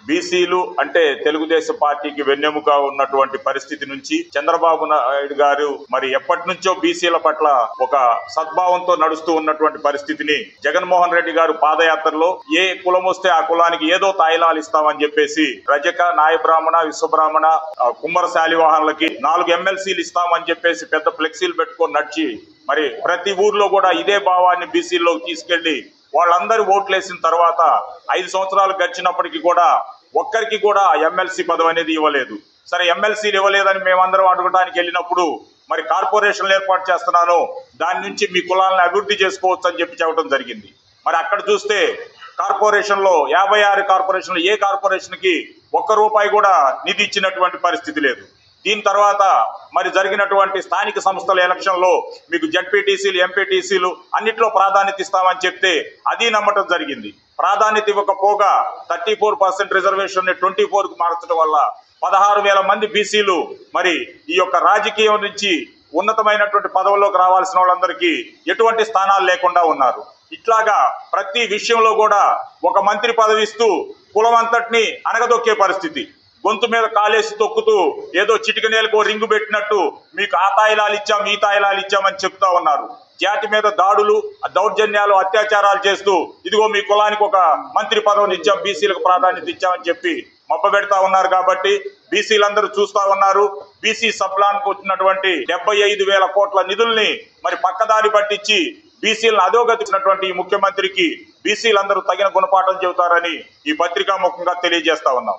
బీసీలు అంటే తెలుగుదేశం పార్టీకి వెన్నెముక ఉన్నటువంటి పరిస్థితి నుంచి చంద్రబాబు నాయుడు గారు మరి ఎప్పటి నుంచో బీసీల పట్ల ఒక సద్భావంతో నడుస్తూ ఉన్నటువంటి పరిస్థితిని జగన్మోహన్ రెడ్డి గారు పాదయాత్రలో ఏ కులం వస్తే ఆ కులానికి ఏదో తాయిలాలు ఇస్తామని చెప్పేసి రజక, నాయ బ్రాహ్మణ, విశ్వబ్రాహ్మణ, కుమ్మర శాలివాహనులకి 4 ఎమ్మెల్సీలు ఇస్తామని చెప్పేసి పెద్ద ఫ్లెక్సీలు పెట్టుకొని నడిచి మరి ప్రతి ఊర్లో కూడా ఇదే భావాన్ని బీసీల్లోకి తీసుకెళ్లి వాళ్ళందరూ ఓట్లేసిన తర్వాత 5 సంవత్సరాలు గడిచినప్పటికీ కూడా ఒక్కరికి కూడా ఎమ్మెల్సీ పదవి అనేది ఇవ్వలేదు. సరే, ఎమ్మెల్సీలు ఇవ్వలేదని మేమందరం అడగడానికి వెళ్ళినప్పుడు మరి కార్పొరేషన్లు ఏర్పాటు చేస్తున్నాను, దాని నుంచి మీ కులాలను అభివృద్ధి చేసుకోవచ్చు అని చెప్పడం జరిగింది. మరి అక్కడ చూస్తే కార్పొరేషన్లో 56 కార్పొరేషన్లు ఏ కార్పొరేషన్కి ₹1 కూడా నిధి ఇచ్చినటువంటి పరిస్థితి లేదు. దీని తర్వాత మరి జరిగినటువంటి స్థానిక సంస్థల ఎలక్షన్లో మీకు జడ్పీటీసీలు, ఎంపీటీసీలు అన్నిట్లో ప్రాధాన్యత ఇస్తామని చెప్తే అది నమ్మటం జరిగింది. ప్రాధాన్యత ఇవ్వకపోగా 34% రిజర్వేషన్ 24కు మార్చడం వల్ల 16,000 మంది బీసీలు మరి ఈ యొక్క రాజకీయం నుంచి ఉన్నతమైనటువంటి పదవుల్లోకి రావాల్సిన వాళ్ళందరికీ ఎటువంటి స్థానాలు లేకుండా ఉన్నారు. ఇట్లాగా ప్రతి విషయంలో కూడా ఒక మంత్రి పదవి ఇస్తూ కులం అంతటిని అనగదొక్కే పరిస్థితి. గొంతు మీద కాలేసి తొక్కుతూ ఏదో చిటికనేలకు రింగు పెట్టినట్టు మీకు ఆ తాయిలాలు ఇచ్చాం, ఈ తాయిలాలు ఇచ్చామని చెప్తా ఉన్నారు. జాతి మీద దాడులు, దౌర్జన్యాలు, అత్యాచారాలు చేస్తూ ఇదిగో మీ కులానికి ఒక మంత్రి పదవిని ఇచ్చాం, బీసీలకు ప్రాధాన్యత ఇచ్చామని చెప్పి మబ్బపెడతా ఉన్నారు. కాబట్టి బీసీలందరూ చూస్తా ఉన్నారు. బీసీ సబ్లాన్కు వచ్చినటువంటి 75,000 కోట్ల నిధుల్ని మరి పక్కదారి పట్టించి బీసీలను అధోగతించినటువంటి ఈ ముఖ్యమంత్రికి బీసీలందరూ తగిన గుణపాఠం చెబుతారని ఈ పత్రికా ముఖంగా తెలియజేస్తా ఉన్నాం.